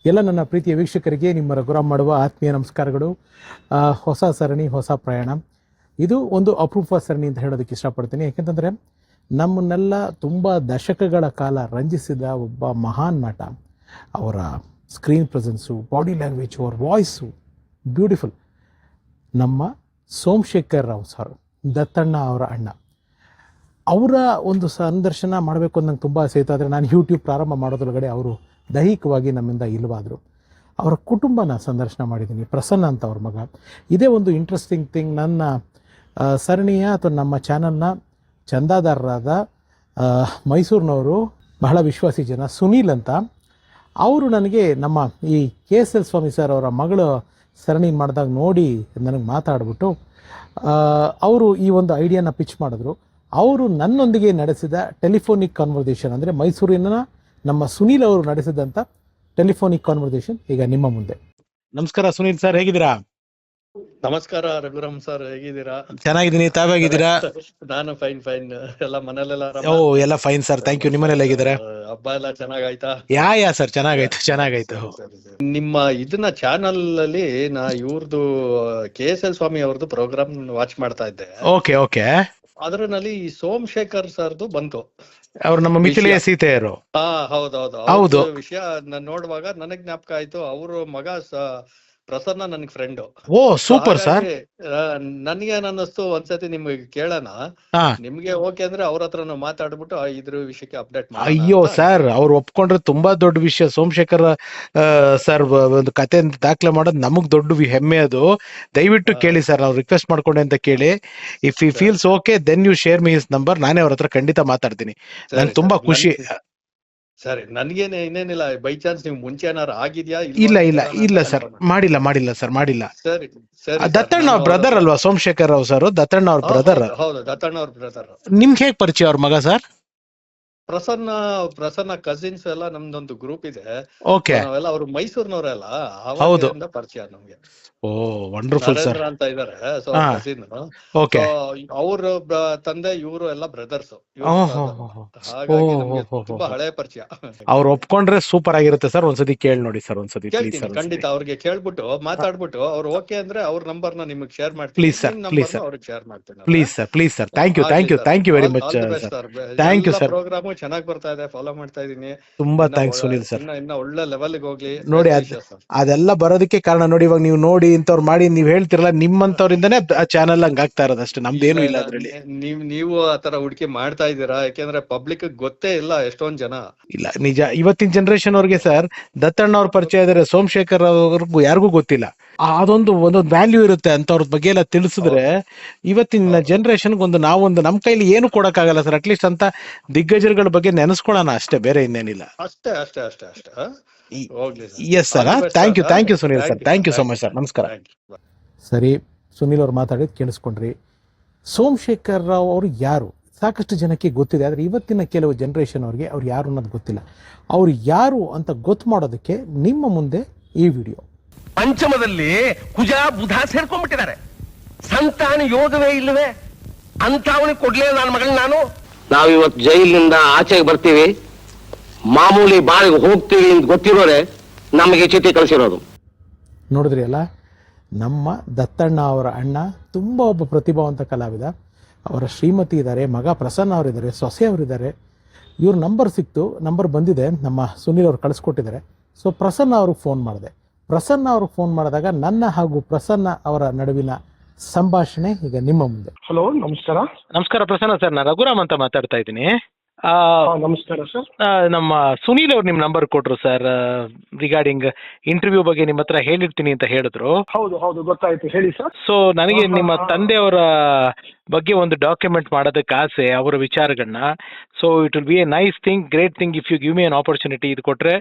ಎಲ್ಲ ನನ್ನ ಪ್ರೀತಿಯ ವೀಕ್ಷಕರಿಗೆ ನಿಮ್ಮ ರಘುರಾಮ್ ಮಾಡುವ ಆತ್ಮೀಯ ನಮಸ್ಕಾರಗಳು. ಹೊಸ ಸರಣಿ, ಹೊಸ ಪ್ರಯಾಣ. ಇದು ಒಂದು ಅಪರೂಪ ಸರಣಿ ಅಂತ ಹೇಳೋದಕ್ಕೆ ಇಷ್ಟಪಡ್ತೀನಿ. ಯಾಕೆಂತಂದರೆ ನಮ್ಮನ್ನೆಲ್ಲ ತುಂಬ ದಶಕಗಳ ಕಾಲ ರಂಜಿಸಿದ ಒಬ್ಬ ಮಹಾನ್ ನಟ. ಅವರ ಸ್ಕ್ರೀನ್ ಪ್ರೆಸೆನ್ಸು, ಬಾಡಿ ಲ್ಯಾಂಗ್ವೇಜು, ಅವ್ರ ವಾಯ್ಸು ಬ್ಯೂಟಿಫುಲ್. ನಮ್ಮ ಸೋಮಶೇಖರ್ ರಾವ್ ಸರ್, ದತ್ತಣ್ಣ ಅವರ ಅಣ್ಣ. ಅವರ ಒಂದು ಸಂದರ್ಶನ ಮಾಡಬೇಕು ಅಂತ ನಂಗೆ ತುಂಬ ಆಸೆ ಇತ್ತು. ಆದರೆ ನಾನು ಯೂಟ್ಯೂಬ್ ಪ್ರಾರಂಭ ಮಾಡೋದ್ರೊಳಗಡೆ ಅವರು ದೈಹಿಕವಾಗಿ ನಮ್ಮಿಂದ ಇಲ್ಲವಾದರು. ಅವರ ಕುಟುಂಬನ ಸಂದರ್ಶನ ಮಾಡಿದ್ದೀನಿ. ಪ್ರಸನ್ನ ಅಂತ ಅವ್ರ ಮಗ. ಇದೇ ಒಂದು ಇಂಟ್ರೆಸ್ಟಿಂಗ್ ಥಿಂಗ್. ನನ್ನ ಸರಣಿಯ ಅಥವಾ ನಮ್ಮ ಚಾನಲ್ನ ಚಂದಾದಾರರಾದ ಮೈಸೂರಿನವರು, ಬಹಳ ವಿಶ್ವಾಸಿ ಜನ, ಸುನೀಲ್ ಅಂತ, ಅವರು ನನಗೆ ನಮ್ಮ ಈ KSL ಸ್ವಾಮಿ ಸರ್ ಅವರ ಮಗಳು ಸರಣಿ ಮಾಡಿದಾಗ ನೋಡಿ ನನಗೆ ಮಾತಾಡ್ಬಿಟ್ಟು ಅವರು ಈ ಒಂದು ಐಡಿಯಾನ ಪಿಚ್ ಮಾಡಿದ್ರು. ಅವರು ನನ್ನೊಂದಿಗೆ ನಡೆಸಿದ ಟೆಲಿಫೋನಿಕ್ ಕಾನ್ವರ್ಸೇಷನ್, ಅಂದರೆ ಮೈಸೂರಿನ ನಮ್ಮ ಸುನೀಲ್ ಅವರು ನಡೆಸಿದಂಥ ಟೆಲಿಫೋನಿಕ್ ಕಾನ್ವರ್ಸೇಷನ್ ಈಗ ನಿಮ್ಮ ಮುಂದೆ. ನಮಸ್ಕಾರ ಸುನೀಲ್ ಸರ್, ಹೇಗಿದ್ದೀರಾ? ನಮಸ್ಕಾರ ರಘುರಾಮ್ ಸರ್, ಹೇಗಿದ್ದೀರಾ? ಚೆನ್ನಾಗಿದ್ದೀನಿ, ತಾವಾಗಿದ್ದೀರಾ? ನಾನು ಫೈನ್. ಎಲ್ಲ ಮನೇಲೆಲ್ಲ ಓ, ಎಲ್ಲ ಫೈನ್ ಸರ್, ಥ್ಯಾಂಕ್ ಯು. ನಿಮ್ಮನೇಲಿ ಹೇಗಿದ್ದಾರೆ? ಹಬ್ಬ ಎಲ್ಲ ಚೆನ್ನಾಗಾಯ್ತಾ? ಯಾ ಸರ್, ಚೆನ್ನಾಗಾಯ್ತು. ನಿಮ್ಮ ಇದನ್ನ ಚಾನಲ್ ಅಲ್ಲಿ ನಾ ಇವ್ರದ್ದು KSL ಸ್ವಾಮಿ ಅವ್ರದ್ದು ಪ್ರೋಗ್ರಾಮ್ ವಾಚ್ ಮಾಡ್ತಾ ಇದ್ದೆ. ಓಕೆ. ಅದ್ರಲ್ಲಿ ಸೋಮಶೇಖರ್ ಸರ್ದು ಬಂತು. ಅವ್ರು ನಮ್ಮ ಮಿಥಿಲೆಯ ಸೀತೆಯರು. ಹೌದು. ವಿಷಯ ನಾನ್ ನೋಡುವಾಗ ನನಗ್ ಜ್ಞಾಪಕ ಆಯ್ತು, ಅವ್ರ ಮಗ ಪ್ರಸನ್ನ ನನ್ಗೆ ಫ್ರೆಂಡು. ಓ, ಸೂಪರ್ ಸರ್. ನನ್ಗೇನ್ ಅನ್ನಿಸ್ತು, ಒಂದ್ಸತಿ ನಿಮ್ಗೆ ಕೇಳೋಣ, ನಿಮ್ಗೆ ಓಕೆ ಅಂದ್ರೆ ಅವ್ರ ಹತ್ರನು ಮಾತಾಡ್ಬಿಟ್ಟು ಇದ್ರ ವಿಷಯಕ್ಕೆ ಅಪ್ಡೇಟ್ ಮಾಡಿ. ಅಯ್ಯೋ ಸರ್, ಅವ್ರು ಒಪ್ಕೊಂಡ್ರೆ ತುಂಬಾ ದೊಡ್ಡ ವಿಷಯ. ಸೋಮಶೇಖರ್ ಸರ್ ಒಂದು ಕತೆ ದಾಖಲೆ ಮಾಡೋದು ನಮಗ್ ದೊಡ್ಡ ಹೆಮ್ಮೆ. ಅದು ದಯವಿಟ್ಟು ಕೇಳಿ ಸರ್, ನಾವು ರಿಕ್ವೆಸ್ಟ್ ಮಾಡ್ಕೊಂಡೆ ಅಂತ ಕೇಳಿ. If you feels okay, then you share me his number. ನಾನೇ ಅವ್ರ ಹತ್ರ ಖಂಡಿತ ಮಾತಾಡ್ತೀನಿ. ನಂಗೆ ತುಂಬಾ ಖುಷಿ. ಸರಿ, ನನ್ಗೇನೆ ಇನ್ನೇನಿಲ್ಲ. ಬೈ ಚಾನ್ಸ್ ನೀವು ಮುಂಚೆ ಏನಾರು ಆಗಿದ್ಯಾ? ಇಲ್ಲ ಸರ್, ಮಾಡಿಲ್ಲ ಸರ್. ಸರಿ. ದತ್ತಣ್ಣ ಅವ್ರ ಬ್ರದರ್ ಅಲ್ವಾ ಸೋಮಶೇಖರ್ ರಾವ್ ಸರ್? ದತ್ತಣ್ಣ ಅವ್ರ ಬ್ರದರ್. ಹೌದು, ದತ್ತಣ್ಣ ಅವ್ರ ಬ್ರದರ್. ನಿಮ್ಗೆ ಹೇಗ್ ಪರಿಚಯ ಅವ್ರ ಮಗ ಸರ್? ಪ್ರಸನ್ನ ಕಸಿನ್ಸ್ ಎಲ್ಲ ನಮ್ದೊಂದು ಗ್ರೂಪ್ ಇದೆ. ಓಕೆ. ನಾವೆಲ್ಲ ಅವ್ರು ಮೈಸೂರಿನವರೆಲ್ಲ, ಅವಾಗಿಂದ ಪರಿಚಯ ನಮ್ಗೆ. ಓ, ವಂಡರ್ಫುಲ್ ಸರ್. ನರೇಂದ್ರ ಅಂತ ಇದಾರೆ ಕಸಿನ್. ಓಕೆ. ಅವ್ರ ತಂದೆ ಇವರು ಎಲ್ಲ ಬ್ರದರ್ಸ್. ಹಾಗಾಗಿ ನಮ್ಗೆ ತುಂಬಾ ಹಳೆ ಪರಿಚಯ. ಅವ್ರು ಒಪ್ಕೊಂಡ್ರೆ ಸೂಪರ್ ಆಗಿರುತ್ತೆ ಸರ್. ಒಂದ್ಸತಿ ಕೇಳಿ ನೋಡಿ ಸರ್, ಒಂದ್ಸತಿ ಕೇಳ್ತೀನಿ ಖಂಡಿತ. ಅವ್ರಿಗೆ ಕೇಳ್ಬಿಟ್ಟು ಮಾತಾಡ್ಬಿಟ್ಟು ಅವ್ರು ಓಕೆ ಅಂದ್ರೆ ಅವ್ರ ನಂಬರ್ ನ ನಿಮ್ಗೆ ಶೇರ್ ಮಾಡ್ತೀನಿ. ಪ್ಲೀಸ್ ಸರ್, ಅವ್ರಿಗೆ ಶೇರ್ ಮಾಡ್ತೀನಿ. Please sir. Thank you very much sir. Thank you sir. Programme ಚೆನ್ನಾಗಿ ಬರ್ತಾ ಇದೆ, ಫಾಲೋ ಮಾಡ್ತಾ ಇದೀನಿ. ತುಂಬಾ ಥ್ಯಾಂಕ್ಸ್ ಸುನೀಲ್ ಸರ್. ಇನ್ನ ಒಳ್ಳೆ ಲೆವೆಲ್ ಹೋಗ್ಲಿ ನೋಡಿ. ಅದೆಲ್ಲ ಬರೋದಕ್ಕೆ ಕಾರಣ ನೋಡಿ, ಇವಾಗ ನೀವು ನೋಡಿ ಇಂಥವ್ರು ಮಾಡಿ ನೀವ್ ಹೇಳ್ತಿರಲ್ಲ, ನಿಮ್ಮಂತವ್ರಿಂದಾನೇ ಆ ಚಾನಲ್ ಹಂಗ ಆಗ್ತಾ ಇರೋದು ಅಷ್ಟೇ. ನಮ್ದೇನು ಇಲ್ಲ ಅದ್ರಲ್ಲಿ. ನೀವು ಆತರ ಹುಡುಕಿ ಮಾಡ್ತಾ ಇದ್ದೀರಾ, ಯಾಕೆಂದ್ರೆ ಪಬ್ಲಿಕ್ ಗೊತ್ತೇ ಇಲ್ಲ ಎಷ್ಟೊಂದ್ ಜನ. ಇಲ್ಲ, ನಿಜ. ಇವತ್ತಿನ ಜನರೇಷನ್ ಅವ್ರಿಗೆ ಸರ್ ದತ್ತಣ್ಣ ಅವ್ರ ಪರಿಚಯ ಇದಾರೆ, ಸೋಮಶೇಖರ್ ಅವ್ರಿಗೂ ಯಾರಿಗೂ ಗೊತ್ತಿಲ್ಲ. ಒಂದೊಂದು ವ್ಯಾಲ್ಯೂ ಇರುತ್ತೆ ಅಂತ ಅವ್ರ ಬಗ್ಗೆ ಎಲ್ಲ ತಿಳಿಸಿದ್ರೆ ಇವತ್ತಿನ ಜನರೇಷನ್ ನಾವೊಂದು ನಮ್ ಕೈಲಿ ಏನು ಕೊಡಕ್ಕಾಗಲ್ಲ ಸರ್. ಅಟ್ಲೀಸ್ಟ್ ಅಂತ ದಿಗ್ಗಜರುಗಳ ಬಗ್ಗೆ ನೆನೆಸ್ಕೊಳ್ಳೋಣ ಅಷ್ಟೇ, ಬೇರೆ ಇನ್ನೇನಿಲ್ಲ. ಅಷ್ಟೇ. Yes sir, thank you Sunil sir. Thank you so much sir. ನಮಸ್ಕಾರ. ಸರಿ, ಸುನೀಲ್ ಅವ್ರು ಮಾತಾಡಿದ್ ಕೇಳಿಸ್ಕೊಂಡ್ರಿ. ಸೋಮಶೇಖರ್ ರಾವ್ ಅವರು ಯಾರು ಸಾಕಷ್ಟು ಜನಕ್ಕೆ ಗೊತ್ತಿದೆ, ಆದರೆ ಇವತ್ತಿನ ಕೆಲವು ಜನರೇಷನ್ ಅವ್ರಿಗೆ ಅವ್ರು ಯಾರು ಅನ್ನೋದು ಗೊತ್ತಿಲ್ಲ. ಅವ್ರು ಯಾರು ಅಂತ ಗೊತ್ತು ಮಾಡೋದಕ್ಕೆ ನಿಮ್ಮ ಮುಂದೆ ಈ ವಿಡಿಯೋ. ಪಂಚಮದಲ್ಲಿ ಕುಜ ಬುಧ ಸೇರ್ಕೊಂಡ್ಬಿಟ್ಟಿದ್ದಾರೆ. ಸಂತಾನ ಯೋಗವೇ ಇಲ್ಲವೇ ಅಂತ ಅವನಿಗೆ ಕೊಡ್ಲೇ ನನ್ನ ಮಗಳನ್ನ ನಾನು. ನಾವಿವತ್ತು ಜೈಲಿನಿಂದ ಆಚೆಗೆ ಬರ್ತೀವಿ, ಮಾಮೂಲಿ ಬಾಳಿಗೆ ಹೋಗ್ತೀವಿ ಅಂತ ಗೊತ್ತಿರೋರೆ ನಮಗೆ ಚೀಟಿ ಕಳಿಸಿರೋದು. ನೋಡಿದ್ರಿ ಅಲ್ಲ, ನಮ್ಮ ದತ್ತಣ್ಣ ಅವರ ಅಣ್ಣ ತುಂಬ ಒಬ್ಬ ಪ್ರತಿಭಾವಂತ ಕಲಾವಿದ. ಅವರ ಶ್ರೀಮತಿ ಇದ್ದಾರೆ, ಮಗ ಪ್ರಸನ್ನ ಅವರಿದ್ದಾರೆ, ಸೊಸೆ ಅವರಿದ್ದಾರೆ. ಇವ್ರ ನಂಬರ್ ಸಿಕ್ತು, ನಂಬರ್ ಬಂದಿದೆ, ನಮ್ಮ ಸುನೀಲ್ ಅವ್ರು ಕಳಿಸ್ಕೊಟ್ಟಿದ್ದಾರೆ. ಸೊ ಪ್ರಸನ್ನ ಅವ್ರಿಗೆ ಫೋನ್ ಮಾಡಿದೆ. ಪ್ರಸನ್ನ ಅವ್ರಿಗೆ ಫೋನ್ ಮಾಡಿದಾಗ ನನ್ನ ಹಾಗೂ ಪ್ರಸನ್ನ ಅವರ ನಡುವಿನ ಸಂಭಾಷಣೆ ಈಗ ನಿಮ್ಮ ಮುಂದೆ. ಹಲೋ, ನಮಸ್ಕಾರ ಪ್ರಸನ್ನ ಸರ್, ನಾನು ರಘುರಾಮ್ ಅಂತ ಮಾತಾಡ್ತಾ ಇದ್ದೀನಿ. ನಮಸ್ಕಾರ ಸರ್. ನಮ್ಮ ಸುನೀಲ್ ಅವ್ರು ನಿಮ್ ನಂಬರ್ ಕೊಟ್ರು ಸರ್, ರಿಗಾರ್ಡಿಂಗ್ ಇಂಟರ್ವ್ಯೂ ಬಗ್ಗೆ ನಿಮ್ಮ ಹತ್ರ ಹೇಳಿರ್ತೀನಿ ಅಂತ ಹೇಳಿದ್ರು. ಹೌದು ಗೊತ್ತಾಯ್ತು, ಹೇಳಿ ಸರ್. ಸೊ ನನಗೆ ನಿಮ್ಮ ತಂದೆಯವರ ಬಗ್ಗೆ ಒಂದು ಡಾಕ್ಯುಮೆಂಟ್ ಮಾಡೋದಕ್ಕೆ ಆಸೆ, ಅವರ ವಿಚಾರಗಳನ್ನ. So it will be a nice thing, great thing if you give me an opportunity. ಇದು ಕೊಟ್ರೆ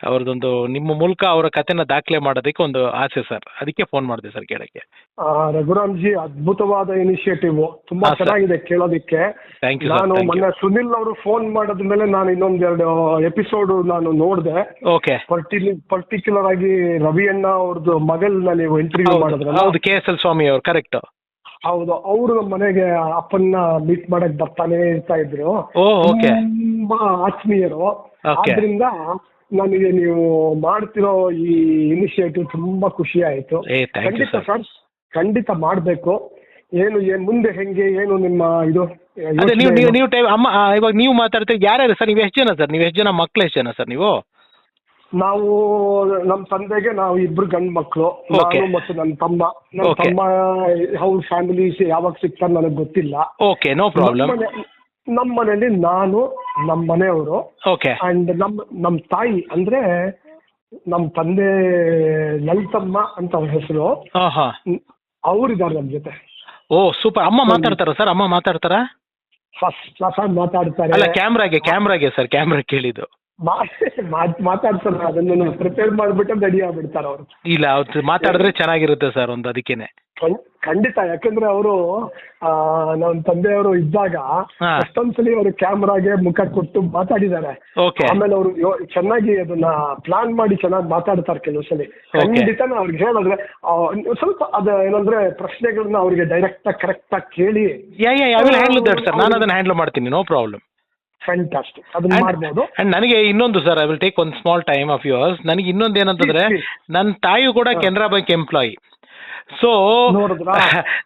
ಅವ್ರದ್ದೊಂದು ನಿಮ್ಮ ಮೂಲಕ ಅವರ ಕಥೆನ ದಾಖಲೆ ಮಾಡೋದಕ್ಕೆ ಒಂದು ಆಸೆ ಸರ್, ಅದಕ್ಕೆ ಫೋನ್ ಮಾಡಿದೆ ಸರ್ ಕೇಳಕ್ಕೆ. ರಘುರಾಮ್ ಜಿ, ಅದ್ಭುತವಾದ ಇನಿಷಿಯೇಟಿವ್, ತುಂಬಾ ಚೆನ್ನಾಗಿದೆ ಕೇಳೋದಿಕ್ಕೆ. Thank you. ನಾನು ಮೊನ್ನೆ ಸುನಿಲ್ ಅವರು ಫೋನ್ ಮಾಡಿದ್ಮೇಲೆ ನಾನು ಇನ್ನೊಂದೆರಡು ಎಪಿಸೋಡ್ ನಾನು ನೋಡಿದೆ. ಓಕೆ. ಪರ್ಟಿಕ್ಯುಲರ್ ಆಗಿ ರವಿ ಅಣ್ಣ ಅವ್ರದ್ದು ಮಗಳನ್ನ ನೀವು ಇಂಟರ್ವ್ಯೂ ಮಾಡಿದ್ರಲ್ಲ. ಹೌದು, KSL ಸ್ವಾಮಿ ಅವರು. ಕರೆಕ್ಟ್. ಹೌದು, ಅವರು ನಮ್ಮ ಮನೆಗೆ ಅಪ್ಪನ್ನ ಮೀಟ್ ಮಾಡಕ್ ಬರ್ತಾನೆ ಇರ್ತಾ ಇದ್ರು. ಓಕೆ. ತುಂಬಾ ಆತ್ಮೀಯರು. Okay. ಆದ್ರಿಂದ ನನಗೆ ನೀವು ಮಾಡ್ತಿರೋ ಈ ಇನಿಷಿಯೇಟಿವ್ ತುಂಬಾ ಖುಷಿ ಆಯ್ತು. ಖಂಡಿತ ಸರ್, ಖಂಡಿತ ಮಾಡ್ಬೇಕು. ಏನು ಮುಂದೆ ಹೆಂಗೆ ಏನು ನಿಮ್ಮ ಇದು ಅದೇ ನೀವು ಟೈಮ್ ಅಮ್ಮ ಇವಾಗ ನೀವು ಮಾತಾಡ್ತೀರಿ ಯಾರ್ಯಾರು ಸರ್? ನೀವು ಎಷ್ಟು ಜನ ಸರ್? ನೀವು ಎಷ್ಟು ಜನ ಮಕ್ಳು? ಎಷ್ಟು ಜನ ಸರ್ ನೀವು? ನಾವು ನಮ್ಮ ತಂದೆಗೆ ನಾವು ಇಬ್ರು ಗಂಡು ಮಕ್ಕಳು, Okay. ನಾನು ಮತ್ತು ನನ್ನ ತಮ್ಮ. ನನ್ನ Okay. ತಮ್ಮ ಅವ್ರ ಫ್ಯಾಮಿಲಿ ಯಾವಾಗ ಸಿಗ್ತಾರೆ ನನಗೆ ಗೊತ್ತಿಲ್ಲ. Okay, no problem. ನಮ್ಮ ಮನೇಲಿ ನಾನು, ನಮ್ಮ ಮನೆಯವರು ಓಕೆ. ಅಂಡ್ ನಮ್ಮ ತಾಯಿ ಅಂದ್ರೆ ನಮ್ಮ ತಂದೆ ಲಲಿತಮ್ಮ ಅಂತ ಅವ್ರ ಹೆಸರು. ಹಾ. ಅವ್ರಿದ್ದಾರೆ ನಮ್ಮ ಜೊತೆ. ಓ ಸೂಪರ್. ಅಮ್ಮ ಮಾತಾಡ್ತಾರ ಸರ್? ಅಮ್ಮ ಮಾತಾಡ್ತಾರಾ? ಫಸ್ಟ್ ಕ್ಲಾಸ್ ಆಗಿ ಮಾತಾಡ್ತಾರೆ. ಅಲ್ಲ ಕ್ಯಾಮ್ರಾಗೆ ಸರ್, ಕ್ಯಾಮ್ರಾ ಕೇಳಿದ್ದು. ಮಾತಾಡ್ತಾರೆ, ಅದನ್ನು ಪ್ರಿಪೇರ್ ಮಾಡ್ಬಿಟ್ಟು ರೆಡಿ ಆಗ್ಬಿಡ್ತಾರೆ ಅವರು. ಇಲ್ಲ, ಅವ್ರು ಮಾತಾಡಿದ್ರೆ ಚೆನ್ನಾಗಿರುತ್ತೆ ಸರ್ ಒಂದು ಅದಕ್ಕೇನೆ. ಖಂಡಿತ. ಯಾಕಂದ್ರೆ ಅವರು ನಮ್ಮ ತಂದೆಯವರು ಇದ್ದಾಗ ಅಷ್ಟೊಂದ್ಸಲಿ ಅವರು ಕ್ಯಾಮ್ರಾಗೆ ಮುಖ ಕೊಟ್ಟು ಮಾತಾಡಿದ್ದಾರೆ. ಆಮೇಲೆ ಅವರು ಚೆನ್ನಾಗಿ ಅದನ್ನ ಪ್ಲಾನ್ ಮಾಡಿ ಚೆನ್ನಾಗಿ ಮಾತಾಡ್ತಾರೆ ಕೆಲವು ಸಲ. ಖಂಡಿತ ಅವ್ರಿಗೆ ಹೇಳಿದ್ರೆ ಸ್ವಲ್ಪ ಅದ ಏನಂದ್ರೆ ಪ್ರಶ್ನೆಗಳನ್ನ ಅವ್ರಿಗೆ ಡೈರೆಕ್ಟ್ ಆಗಿ ಕರೆಕ್ಟ್ ಆಗಿ ಕೇಳಿ. ಸರ್ ನಾನು ಅದನ್ನ ಹ್ಯಾಂಡಲ್ ಮಾಡ್ತೀನಿ, ನೋ ಪ್ರಾಬ್ಲಮ್. ಫ್ಯಾಂಟಾಸ್ಟಿಕ್, ಅದನ್ನ ಮಾಡ್ಬೋದು. ಅಂಡ್ ನನಗೆ ಇನ್ನೊಂದು sir, I will take one small time of yours. ನನಗೆ ಇನ್ನೊಂದು ಏನಂತಂದ್ರೆ, ನನ್ನ ತಾಯಿ ಕೂಡ ಕೆನರಾ ಬ್ಯಾಂಕ್ ಎಂಪ್ಲಾಯಿ. ಸೊ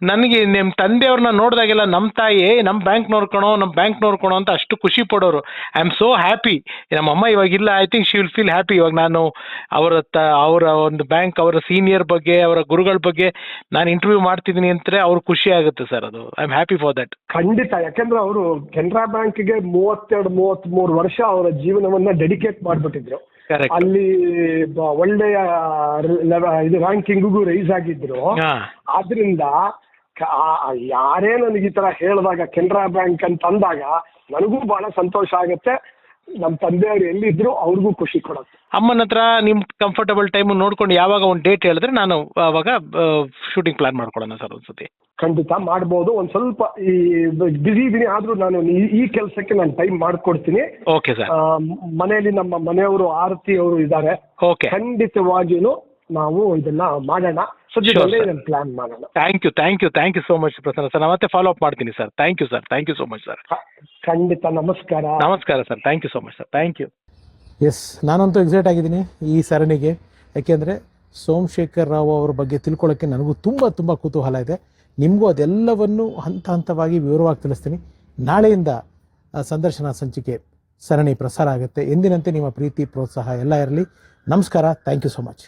ನನಗೆ ನಿಮ್ಮ ತಂದೆಯವ್ರನ್ನ ನೋಡಿದಾಗೆಲ್ಲ ನಮ್ಮ ತಾಯಿ ನಮ್ಮ ಬ್ಯಾಂಕ್ ನೋಡ್ಕೊಳೋ ಅಂತ ಅಷ್ಟು ಖುಷಿ ಪಡೋರು. I am so happy. ನಮ್ಮಮ್ಮ ಇವಾಗಿಲ್ಲ, I think she will feel happy. ಇವಾಗ ನಾನು ಅವರ ಒಂದು ಬ್ಯಾಂಕ್, ಅವರ ಸೀನಿಯರ್ ಬಗ್ಗೆ, ಅವರ ಗುರುಗಳ ಬಗ್ಗೆ ನಾನು ಇಂಟರ್ವ್ಯೂ ಮಾಡ್ತಿದ್ದೀನಿ ಅಂದ್ರೆ ಅವ್ರಿಗೆ ಖುಷಿ ಆಗುತ್ತೆ ಸರ್. ಅದು I am happy for that. ಖಂಡಿತ. ಯಾಕಂದ್ರೆ ಅವರು ಕೆನರಾ ಬ್ಯಾಂಕ್ಗೆ 32-33 ವರ್ಷ ಅವರ ಜೀವನವನ್ನ ಡೆಡಿಕೇಟ್ ಮಾಡ್ಬಿಟ್ಟಿದ್ರು. ಅಲ್ಲಿ ಒಳ್ಳೆಯ ಇದು ರ್ಯಾಂಕಿಂಗಿಗೂ ರೈಸ್ ಆಗಿದ್ರು. ಆದ್ರಿಂದ ಯಾರೇ ನನಗೆ ಈ ತರ ಹೇಳಿದಾಗ ಕೆನರಾ ಬ್ಯಾಂಕ್ ಅಂತ ಅಂದಾಗ ನನಗೂ ಬಹಳ ಸಂತೋಷ ಆಗುತ್ತೆ. ನಮ್ಮ ತಂದೆಯವರು ಎಲ್ಲಿದ್ರು ಅವ್ರಿಗೂ ಖುಷಿ ಕೊಡುತ್ತೆ. ಅಮ್ಮನ ಹತ್ರ ನಿಮ್ ಕಂಫರ್ಟಬಲ್ ಟೈಮ್ ನೋಡ್ಕೊಂಡು ಯಾವಾಗ ಒಂದು ಡೇಟ್ ಹೇಳಿದ್ರೆ ನಾನು ಅವಾಗ ಶೂಟಿಂಗ್ ಪ್ಲಾನ್ ಮಾಡ್ಕೊಳ್ಳೋಣ ಸರ್ ಒಂದ್ಸತಿ. ಖಂಡಿತ ಮಾಡ್ಬೋದು. ಒಂದ್ ಸ್ವಲ್ಪ ಈ ಬಿಸಿ ಇದೀನಿ, ಆದ್ರೂ ನಾನು ಈ ಕೆಲಸಕ್ಕೆ ನಾನು ಟೈಮ್ ಮಾಡ್ಕೊಡ್ತೀನಿ. Okay sir. ಮನೆಯಲ್ಲಿ ನಮ್ಮ ಮನೆಯವರು ಆರತಿ ಅವರು ಇದ್ದಾರೆ. ಓಕೆ, ಖಂಡಿತವಾಗಿಯೂ ನಾವು ಇದನ್ನ ಮಾಡೋಣ. ಸದ್ಯದಲ್ಲೇ ಪ್ಲಾನ್ ಮಾಡೋಣ. Thank you so much Prasanna sir. ನಾನು ಮತ್ತೆ ಫಾಲೋ ಅಪ್ ಮಾಡ್ತೀನಿ sir. Thank you so much sir. ಖಂಡಿತ. ನಮಸ್ಕಾರ sir. Thank you so much sir. Thank you. Yes, ನಾನಂತೂ ಎಕ್ಸೈಟ್ ಆಗಿದ್ದೀನಿ ಈ ಸರಣಿಗೆ. ಯಾಕೆಂದರೆ ಸೋಮಶೇಖರ್ ರಾವ್ ಅವರ ಬಗ್ಗೆ ತಿಳ್ಕೊಳ್ಳೋಕ್ಕೆ ನನಗೂ ತುಂಬ ಕುತೂಹಲ ಇದೆ. ನಿಮಗೂ ಅದೆಲ್ಲವನ್ನು ಹಂತವಾಗಿ ವಿವರವಾಗಿ ತಿಳಿಸ್ತೀನಿ. ನಾಳೆಯಿಂದ ಸಂದರ್ಶನ ಸಂಚಿಕೆ ಸರಣಿ ಪ್ರಸಾರ ಆಗುತ್ತೆ. ಎಂದಿನಂತೆ ನಿಮ್ಮ ಪ್ರೀತಿ ಪ್ರೋತ್ಸಾಹ ಎಲ್ಲ ಇರಲಿ. ನಮಸ್ಕಾರ. Thank you so much.